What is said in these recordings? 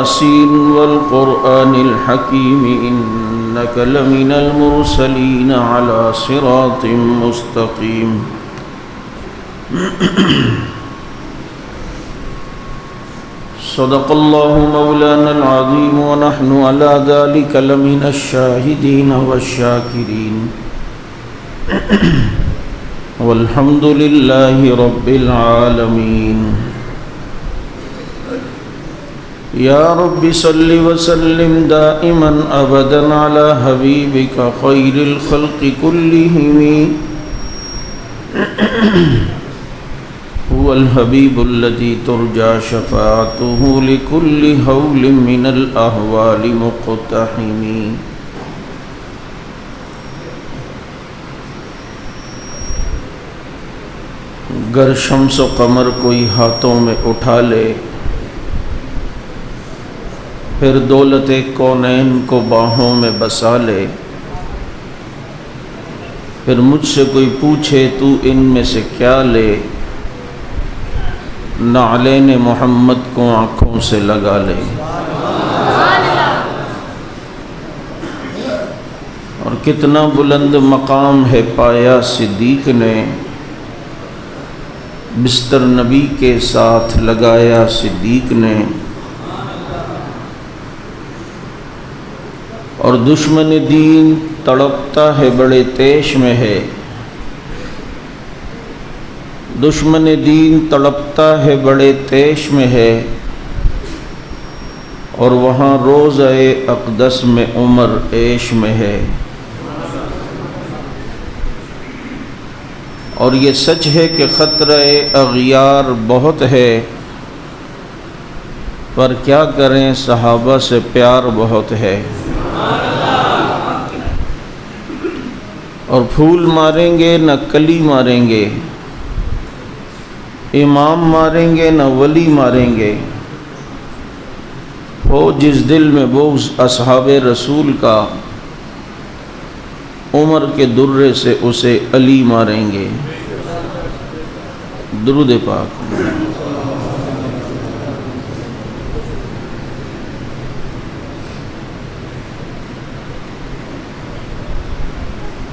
ياسين والقرآن الحكيم إنك لمن المرسلين على صراط مستقيم صدق الله مولانا العظيم ونحن على ذلك لمن الشاهدين والشاكرين والحمد لله رب العالمين يا رب صل وسلم دائما أبدا على حبيبك خير الخلق كلهم هو الحبيب الذي ترجى شفاعته لكل هول من الأهوال مقتحم گر شمس و قمر کوئی ہاتھوں میں اٹھا لے پھر دولت کونین کو باہوں میں بسا لے پھر مجھ سے کوئی پوچھے تو ان میں سے کیا لے نعلین محمد کو آنکھوں سے لگا لے اور کتنا بلند مقام ہے پایا صدیق نے بستر نبی کے ساتھ لگایا صدیق نے اور دشمن دین تڑپتا ہے بڑے تیش میں ہے دشمن دین تڑپتا ہے بڑے تیش میں ہے اور وہاں روضہ اقدس میں عمر عیش میں ہے اور یہ سچ ہے کہ خطرہ اغیار بہت ہے پر کیا کریں صحابہ سے پیار بہت ہے اور پھول ماریں گے نہ کلی ماریں گے امام ماریں گے نہ ولی ماریں گے ہو جس دل میں بغض اصحاب رسول کا عمر کے درے سے اسے علی ماریں گے درود پاک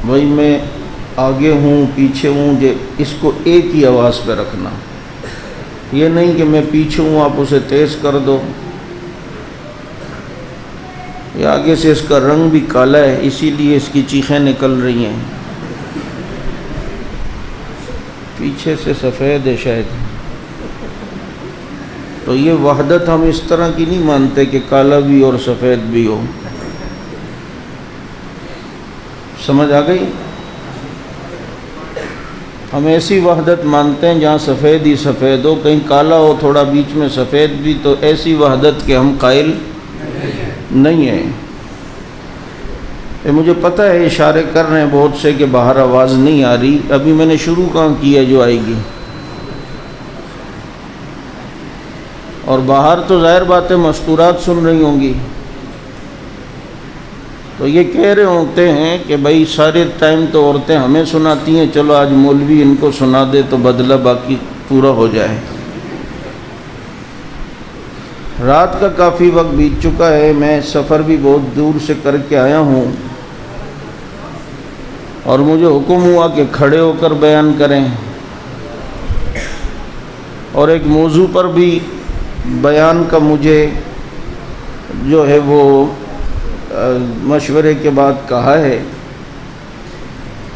بھائی میں آگے ہوں پیچھے ہوں اس کو ایک ہی آواز پہ رکھنا یہ نہیں کہ میں پیچھے ہوں آپ اسے تیز کر دو یہ آگے سے اس کا رنگ بھی کالا ہے اسی لیے اس کی چیخیں نکل رہی ہیں پیچھے سے سفید ہے شاید تو یہ وحدت ہم اس طرح کی نہیں مانتے کہ کالا بھی اور سفید بھی ہو سمجھ آ گئی ہم ایسی وحدت مانتے ہیں جہاں سفید ہی سفید ہو کہیں کالا ہو تھوڑا بیچ میں سفید بھی تو ایسی وحدت کے ہم قائل نہیں ہیں مجھے پتہ ہے اشارے کر رہے ہیں بہت سے کہ باہر آواز نہیں آ رہی ابھی میں نے شروع کہاں کیا جو آئے گی اور باہر تو ظاہر بات ہے مستورات سن رہی ہوں گی تو یہ کہہ رہے ہوتے ہیں کہ بھائی سارے ٹائم تو عورتیں ہمیں سناتی ہیں چلو آج مولوی ان کو سنا دے تو بدلہ باقی پورا ہو جائے رات کا کافی وقت بیت چکا ہے میں سفر بھی بہت دور سے کر کے آیا ہوں اور مجھے حکم ہوا کہ کھڑے ہو کر بیان کریں اور ایک موضوع پر بھی بیان کا مجھے جو ہے وہ مشورے کے بعد کہا ہے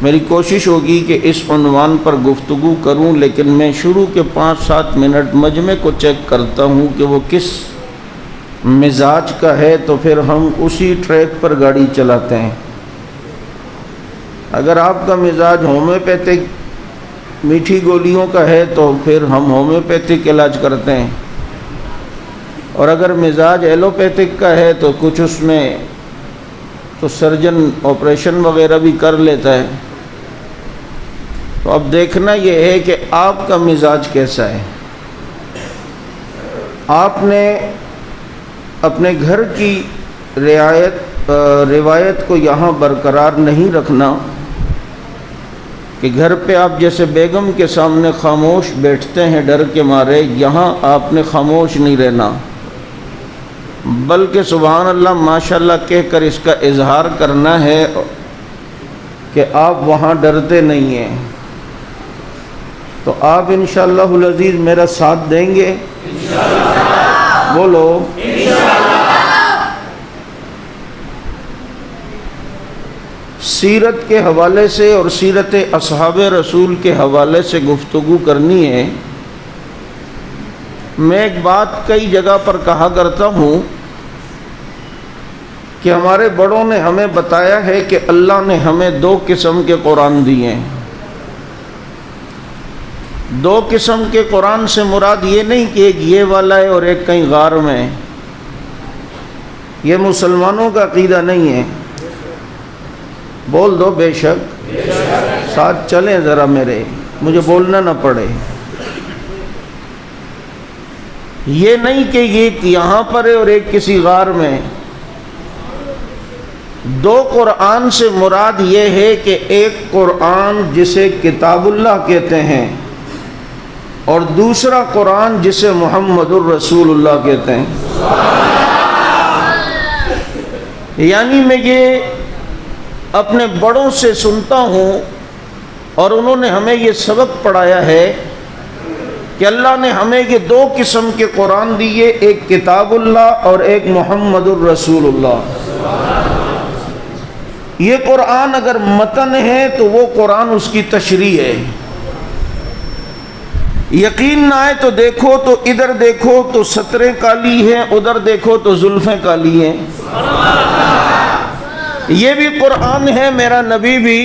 میری کوشش ہوگی کہ اس عنوان پر گفتگو کروں لیکن میں شروع کے 5-7 منٹ مجمع کو چیک کرتا ہوں کہ وہ کس مزاج کا ہے تو پھر ہم اسی ٹریک پر گاڑی چلاتے ہیں اگر آپ کا مزاج ہومیوپیتھک میٹھی گولیوں کا ہے تو پھر ہم ہومیوپیتھک علاج کرتے ہیں اور اگر مزاج ایلوپیتھک کا ہے تو کچھ اس میں تو سرجن آپریشن وغیرہ بھی کر لیتا ہے تو اب دیکھنا یہ ہے کہ آپ کا مزاج کیسا ہے آپ نے اپنے گھر کی روایت کو یہاں برقرار نہیں رکھنا کہ گھر پہ آپ جیسے بیگم کے سامنے خاموش بیٹھتے ہیں ڈر کے مارے یہاں آپ نے خاموش نہیں رہنا بلکہ سبحان اللہ ماشاءاللہ کہہ کر اس کا اظہار کرنا ہے کہ آپ وہاں ڈرتے نہیں ہیں. تو آپ انشاءاللہ العزیز میرا ساتھ دیں گے؟ انشاءاللہ. بولو انشاءاللہ. سیرت کے حوالے سے اور سیرت اصحاب رسول کے حوالے سے گفتگو کرنی ہے. میں ایک بات کئی جگہ پر کہا کرتا ہوں کہ ہمارے بڑوں نے ہمیں بتایا ہے کہ اللہ نے ہمیں 2 قسم کے قرآن دیے ہیں. 2 قسم کے قرآن سے مراد یہ نہیں کہ ایک یہ والا ہے اور ایک کہیں غار میں ہے. یہ مسلمانوں کا عقیدہ نہیں ہے. بول دو بے شک. ساتھ چلیں ذرا میرے، مجھے بولنا نہ پڑے. یہ نہیں کہ ایک یہاں پر ہے اور ایک کسی غار میں. 2 قرآن سے مراد یہ ہے کہ ایک قرآن جسے کتاب اللہ کہتے ہیں اور دوسرا قرآن جسے محمد الرسول اللہ کہتے ہیں. یعنی میں یہ اپنے بڑوں سے سنتا ہوں اور انہوں نے ہمیں یہ سبق پڑھایا ہے کہ اللہ نے ہمیں یہ 2 قسم کے قرآن دیے، ایک کتاب اللہ اور ایک محمد الرسول اللہ. یہ قرآن اگر متن ہے تو وہ قرآن اس کی تشریح ہے. یقین نہ آئے تو دیکھو تو ادھر دیکھو تو ستریں کالی ہیں، ادھر دیکھو تو زلفیں کالی ہیں. یہ بھی قرآن ہے، میرا نبی بھی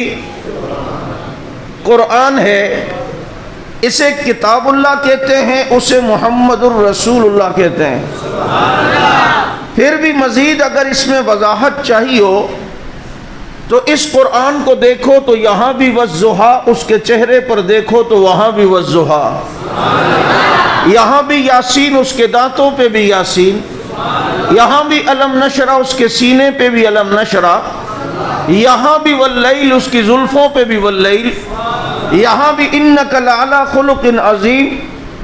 قرآن ہے. اسے کتاب اللہ کہتے ہیں، اسے محمد الرسول اللہ کہتے ہیں. پھر بھی مزید اگر اس میں وضاحت چاہیے ہو تو اس قرآن کو دیکھو تو یہاں بھی والضحیٰ، اس کے چہرے پر دیکھو تو وہاں بھی والضحیٰ، یہاں بھی یاسین، اس کے دانتوں پہ بھی یاسین، یہاں بھی علم نشرہ، اس کے سینے پہ بھی علم نشرہ، یہاں بھی واللیل، اس کی زلفوں پہ بھی واللیل، یہاں بھی انک لعلی خلق عظیم،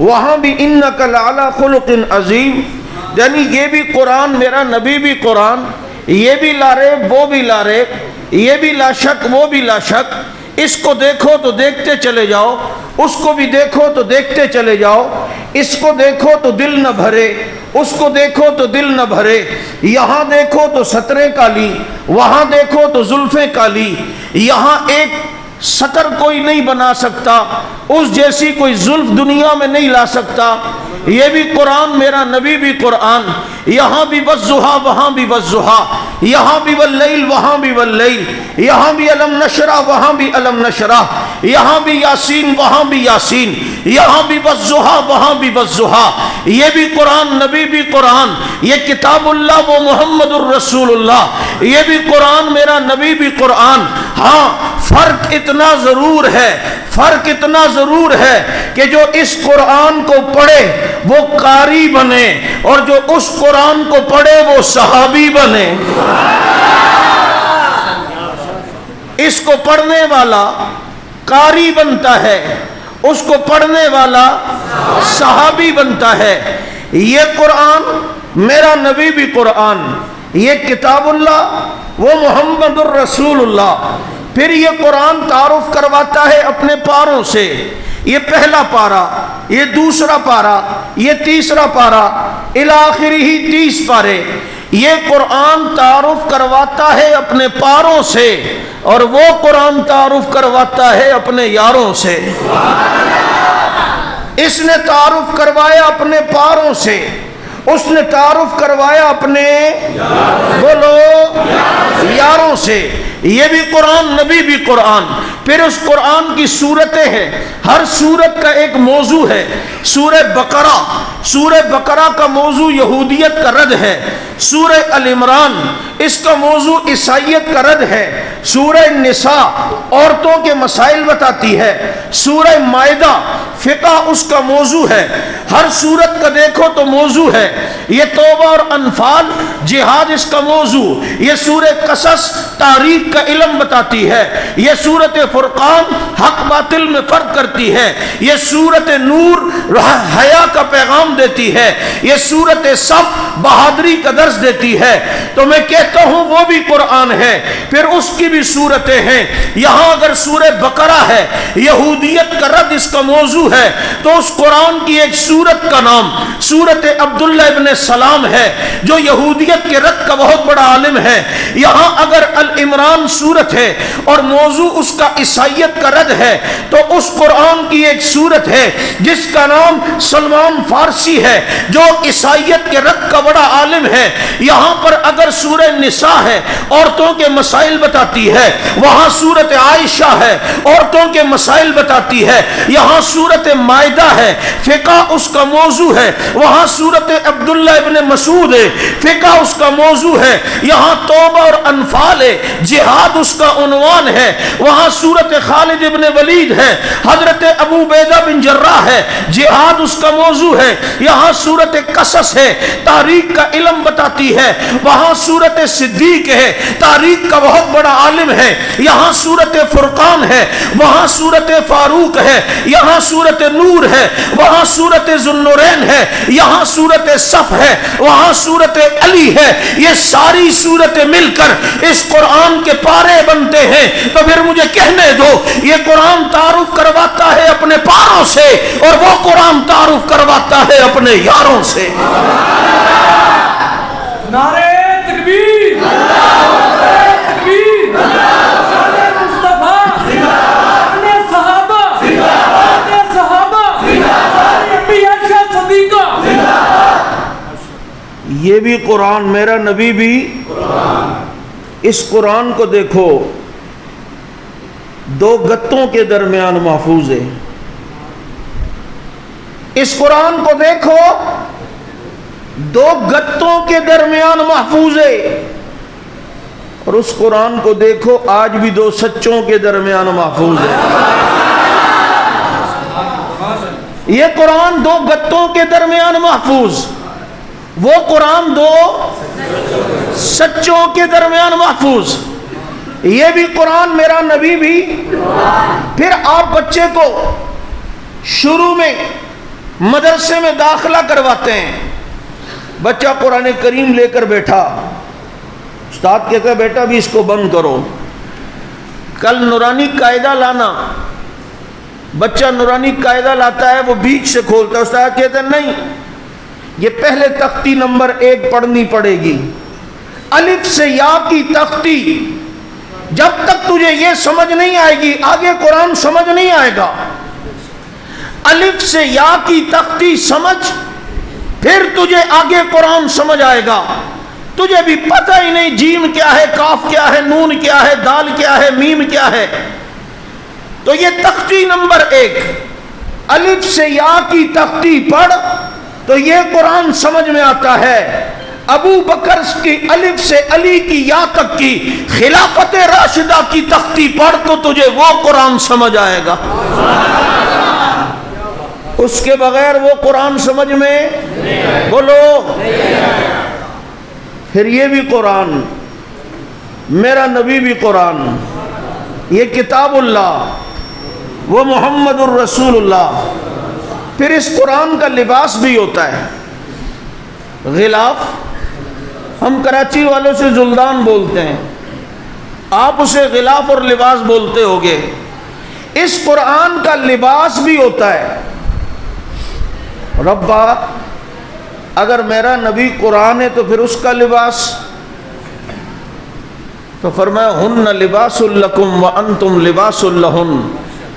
وہاں بھی انک لعلی خلق عظیم. یعنی یہ بھی قرآن، میرا نبی بھی قرآن، یہ بھی لا ریب وہ بھی لا ریب، یہ بھی لا شک وہ بھی لا شک. اس کو دیکھو تو دیکھتے چلے جاؤ، اس کو بھی دیکھو تو دیکھتے چلے جاؤ. اس کو دیکھو تو دل نہ بھرے، اس کو دیکھو تو دل نہ بھرے. یہاں دیکھو تو ستریں کالی، وہاں دیکھو تو زلفیں کالی. یہاں ایک سطر کوئی نہیں بنا سکتا، اس جیسی کوئی زلف دنیا میں نہیں لا سکتا. یہ بھی قرآن، میرا نبی بھی قرآن. یہاں بھی والضحیٰ، وہاں بھی والضحیٰ، یہاں بھی واللیل، وہاں بھی واللیل، یہاں بھی علم نشرہ، وہاں بھی علم نشرہ، یہاں بھی یاسین، وہاں بھی یاسین، یہاں بھی والضحیٰ، وہاں بھی والضحیٰ. یہ بھی قرآن، نبی بھی قرآن. یہ کتاب اللہ، وہ محمد الرسول اللہ. یہ بھی قرآن، میرا نبی بھی قرآن. ہاں فرق اتنا ضرور ہے، فرق اتنا ضرور ہے کہ جو اس قرآن کو پڑھے وہ قاری بنے، اور جو اس قرآن کو پڑھے وہ صحابی بنے. اس کو پڑھنے والا قاری بنتا ہے، اس کو پڑھنے والا صحابی بنتا ہے. یہ قرآن، میرا نبی بھی قرآن. یہ کتاب اللہ، وہ محمد الرسول اللہ. پھر یہ قرآن تعارف کرواتا ہے اپنے پاروں سے. یہ پہلا پارا، یہ دوسرا پارا، یہ تیسرا پارا، الی آخرہ 30 پارے. یہ قرآن تعارف کرواتا ہے اپنے پاروں سے، اور وہ قرآن تعارف کرواتا ہے اپنے یاروں سے. اس نے تعارف کروایا اپنے پاروں سے، اس نے تعارف کروایا اپنے بولو یاروں سے. یہ بھی قرآن، نبی بھی قرآن. پھر اس قرآن کی صورتیں ہیں، ہر صورت کا ایک موضوع ہے. سورہ بقرہ، سورہ بقرہ کا موضوع یہودیت کا رد ہے. سورہ ال عمران، اس کا موضوع عیسائیت کا رد ہے. سورہ نساء عورتوں کے مسائل بتاتی ہے. سورہ مائدہ فقہ اس کا موضوع ہے. ہر سورت کا دیکھو تو موضوع ہے. یہ توبہ اور انفال جہاد اس کا موضوع. یہ سورہ قصص تاریخ کا علم بتاتی ہے. یہ سورت فرقان حق باطل میں فرق کرتی ہے. یہ سورت نور حیا کا پیغام پیغام دیتی ہے، یہ سورت صف بہادری کا درس دیتی ہے، تو میں کہتا ہوں وہ بھی قرآن ہے، پھر اس کی بھی صورتیں ہیں۔ یہاں اگر سورہ بقرہ ہے، یہودیت کا رد اس کا موضوع ہے، تو اس قرآن کی ایک سورت کا نام سورت عبداللہ ابن سلام ہے، جو یہودیت کے رد کا بہت بڑا عالم ہے۔ یہاں اگر العمران سورت ہے اور موضوع اس کا عیسائیت کا رد ہے، تو اس قرآن کی ایک سورت ہے جس کا نام سلمان فارسی ہے، جو عیسائیت کے رد کا بڑا عالم ہے۔ یہاں پر اگر سورہ نساء ہے، عورتوں کے مسائل بتاتی ہے، وہاں سورت عائشہ ہے، عورتوں کے مسائل بتاتی ہے۔ یہاں سورت مائدہ ہے، فقہ اس کا موضوع ہے، وہاں سورت عبداللہ ابن مسعود ہے، فقہ اس کا موضوع ہے۔ یہاں توبہ اور انفال ہے، جہاد اس کا عنوان ہے، وہاں سورت خالد ابن ولید ہے، حضرت ابو عبیدہ بن جراح ہے، جہاد اس کا موضوع ہے۔ یہاں سورت قصص ہے، تاریخ کا علم بتاتی ہے، وہاں سورت صدیق ہے، تاریخ کا بہت بڑا عالم ہے۔ یہاں سورت فرقان ہے، وہاں سورت فاروق ہے، یہاں سورت نور ہے، وہاں سورت ذوالنورین ہے، یہاں سورت صف ہے، وہاں سورت علی ہے۔ یہ ساری صورتیں مل کر اس قرآن کے پارے بنتے ہیں۔ تو پھر مجھے کہنے دو، یہ قرآن تعارف کرواتا ہے اپنے پاروں سے، اور وہ قرآن تعارف کرواتا ہے اپنے یاروں سے۔ نعرہ تکبیر، نعرہ تکبیر، نعرہ مصطفیٰ، اپنے صحابہ، اپنے صحابہ، اپنی عائشہ صدیقہ۔ یہ بھی قرآن، میرا نبی بھی اس قرآن کو دیکھو، دو گتوں کے درمیان محفوظ ہے۔ اس قرآن کو دیکھو، دو گتوں کے درمیان محفوظ ہے، اور اس قرآن کو دیکھو آج بھی دو سچوں کے درمیان محفوظ ہے۔ یہ قرآن دو گتوں کے درمیان محفوظ، وہ قرآن دو سچوں کے درمیان محفوظ۔ یہ بھی قرآن، میرا نبی بھی۔ پھر آپ بچے کو شروع میں مدرسے میں داخلہ کرواتے ہیں، بچہ قرآن کریم لے کر بیٹھا، استاد کہتا ہے بیٹا بھی اس کو بند کرو، کل نورانی قاعدہ لانا۔ بچہ نورانی قاعدہ لاتا ہے، وہ بیچ سے کھولتا ہے، استاد کہتا ہے نہیں، یہ پہلے تختی نمبر 1 پڑھنی پڑے گی، الف سے یا کی تختی۔ جب تک تجھے یہ سمجھ نہیں آئے گی آگے قرآن سمجھ نہیں آئے گا۔ الف سے یا کی تختی سمجھ، پھر تجھے آگے قرآن سمجھ آئے گا۔ تجھے بھی پتہ ہی نہیں جیم کیا ہے، کاف کیا ہے، نون کیا ہے، دال کیا ہے، میم کیا ہے۔ تو یہ تختی نمبر 1، الف سے یا کی تختی پڑھ تو یہ قرآن سمجھ میں آتا ہے۔ ابو بکر کی الف سے علی کی یا تک کی خلافت راشدہ کی تختی پڑھ تو تجھے وہ قرآن سمجھ آئے گا، اس کے بغیر وہ قرآن سمجھ میں بولو۔ پھر یہ بھی قرآن، میرا نبی بھی قرآن، یہ کتاب اللہ، وہ محمد الرسول اللہ۔ پھر اس قرآن کا لباس بھی ہوتا ہے، غلاف۔ ہم کراچی والوں سے زلدان بولتے ہیں، آپ اسے غلاف اور لباس بولتے ہوگے۔ اس قرآن کا لباس بھی ہوتا ہے۔ ربا اگر میرا نبی قرآن ہے تو پھر اس کا لباس، تو فرمایا ہن لباس لکم وانتم لباس لہن۔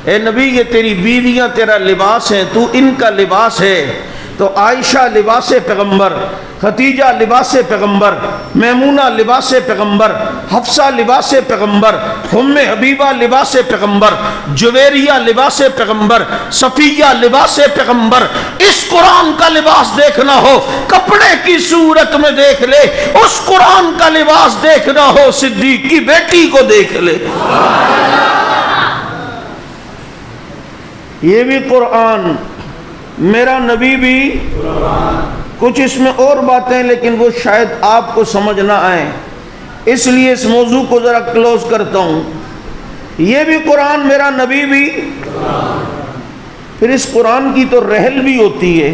اے نبی یہ تیری بیویاں تیرا لباس ہیں، تو ان کا لباس ہے۔ تو عائشہ لباس پیغمبر، خدیجہ لباس پیغمبر، میمونہ لباس پیغمبر، حفصہ لباس پیغمبر، ام حبیبہ لباس پیغمبر، جویریہ لباس پیغمبر، صفیہ لباس پیغمبر۔ اس قرآن کا لباس دیکھنا ہو کپڑے کی صورت میں دیکھ لے، اس قرآن کا لباس دیکھنا ہو صدیق کی بیٹی کو دیکھ لے۔ یہ بھی قرآن، میرا نبی بھی۔ کچھ اس میں اور باتیں لیکن وہ شاید آپ کو سمجھ نہ آئیں، اس لیے اس موضوع کو ذرا کلوز کرتا ہوں۔ یہ بھی قرآن، میرا نبی بھی۔ پھر اس قرآن کی تو رحل بھی ہوتی ہے،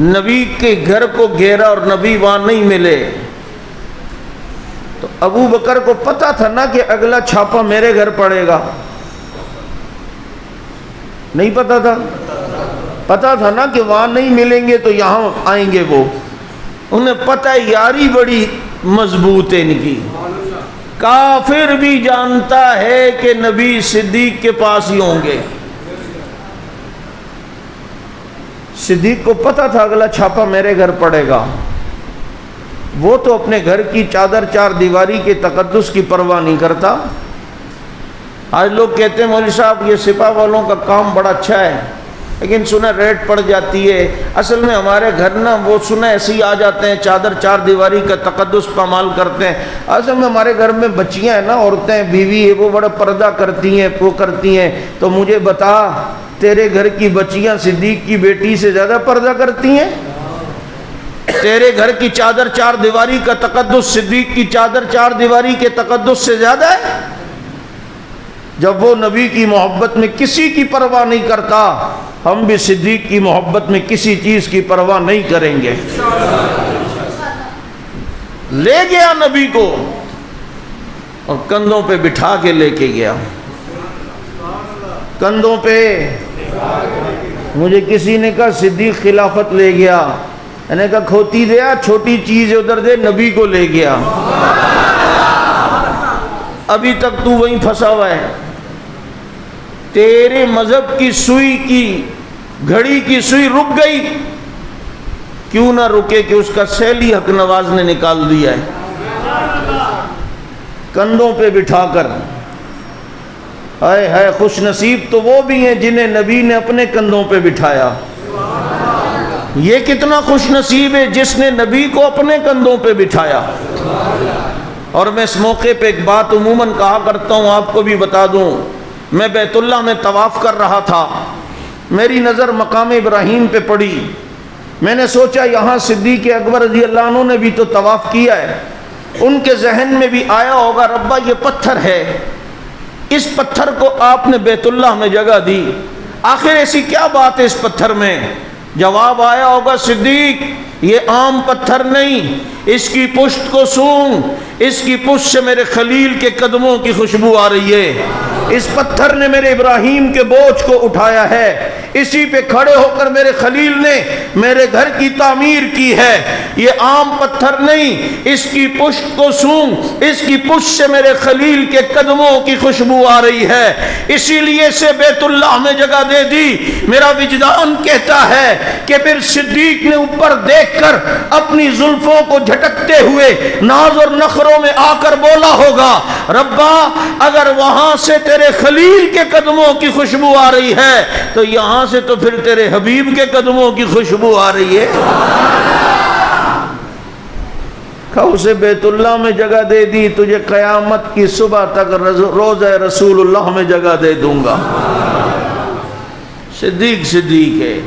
نبی کے گھر کو گھیرا اور نبی وہاں نہیں ملے، تو ابو بکر کو پتا تھا نا کہ اگلا چھاپا میرے گھر پڑے گا؟ نہیں پتا تھا؟ پتا تھا نا کہ وہاں نہیں ملیں گے تو یہاں آئیں گے وہ۔ انہیں پتا یاری بڑی مضبوط ہے ان کی۔ کافر بھی جانتا ہے کہ نبی صدیق کے پاس ہی ہوں گے۔ صدیق کو پتا تھا اگلا چھاپا میرے گھر پڑے گا، وہ تو اپنے گھر کی چادر چار دیواری کے تقدس کی پرواہ نہیں کرتا۔ آج لوگ کہتے ہیں مولوی صاحب یہ سپاہ والوں کا کام بڑا اچھا ہے، لیکن سنا ریٹ پڑ جاتی ہے۔ اصل میں ہمارے گھر نا وہ سنا ایسے ہی آ جاتے ہیں، چادر چار دیواری کا تقدس پامال کرتے ہیں۔ اصل میں ہمارے گھر میں بچیاں ہیں نا، عورتیں بیوی ہے، وہ بڑا پردہ کرتی ہیں، وہ کرتی ہیں۔ تو مجھے بتا، تیرے گھر کی بچیاں صدیق کی بیٹی سے زیادہ پردہ کرتی ہیں؟ تیرے گھر کی چادر چار دیواری کا تقدس صدیق کی چادر چار دیواری کے تقدس سے زیادہ ہے؟ جب وہ نبی کی محبت میں کسی کی پرواہ نہیں کرتا، ہم بھی صدیق کی محبت میں کسی چیز کی پرواہ نہیں کریں گے۔ لے گیا نبی کو اور کندھوں پہ بٹھا کے لے کے گیا۔ کندھوں پہ مجھے کسی نے کہا صدیق خلافت لے گیا، میں نے کہا کھوتی دیا، چھوٹی چیز ادھر دے، نبی کو لے گیا۔ ابھی تک تو وہیں پھنسا ہوا ہے۔ تیرے مذہب کی سوئی کی گھڑی کی سوئی رک گئی، کیوں نہ رکے کہ اس کا سیلی حق نواز نے نکال دیا ہے۔ کندھوں پہ بٹھا کر، ہائے ہائے خوش نصیب تو وہ بھی ہیں جنہیں نبی نے اپنے کندھوں پہ بٹھایا۔ یہ کتنا خوش نصیب ہے جس نے نبی کو اپنے کندھوں پہ بٹھایا۔ اور میں اس موقع پہ ایک بات عموماً کہا کرتا ہوں، آپ کو بھی بتا دوں۔ میں بیت اللہ میں طواف کر رہا تھا، میری نظر مقام ابراہیم پہ پڑی۔ میں نے سوچا یہاں صدیق اکبر رضی اللہ عنہ نے بھی تو طواف کیا ہے، ان کے ذہن میں بھی آیا ہوگا ربا یہ پتھر ہے، اس پتھر کو آپ نے بیت اللہ میں جگہ دی، آخر ایسی کیا بات ہے اس پتھر میں؟ جواب آیا ہوگا صدیق یہ عام پتھر نہیں، اس کی پشت کو سونگ، اس کی پشت سے میرے خلیل کے قدموں کی خوشبو آ رہی ہے، اس پتھر نے میرے ابراہیم کے بوجھ کو اٹھایا ہے، اسی پہ کھڑے ہو کر میرے خلیل نے میرے گھر کی تعمیر کی ہے، یہ عام پتھر نہیں، اس کی پشت کو سونگ، اس کی پشت سے میرے خلیل کے قدموں کی خوشبو آ رہی ہے، اسی لیے اسے بیت اللہ میں جگہ دے دی۔ میرا وجدان کہتا ہے کہ پھر صدیق نے اوپر دیکھ کر اپنی زلفوں کو جھٹکتے ہوئے ناز اور نخروں میں آ کر بولا ہوگا ربا اگر وہاں سے تیرے خلیل کے قدموں کی خوشبو آ رہی ہے تو یہاں سے تو پھر تیرے حبیب کے قدموں کی خوشبو آ رہی ہے۔ اسے بیت اللہ میں جگہ دے دی، تجھے قیامت کی صبح تک روضہ رسول اللہ میں جگہ دے دوں گا۔ صدیق صدیق ہے۔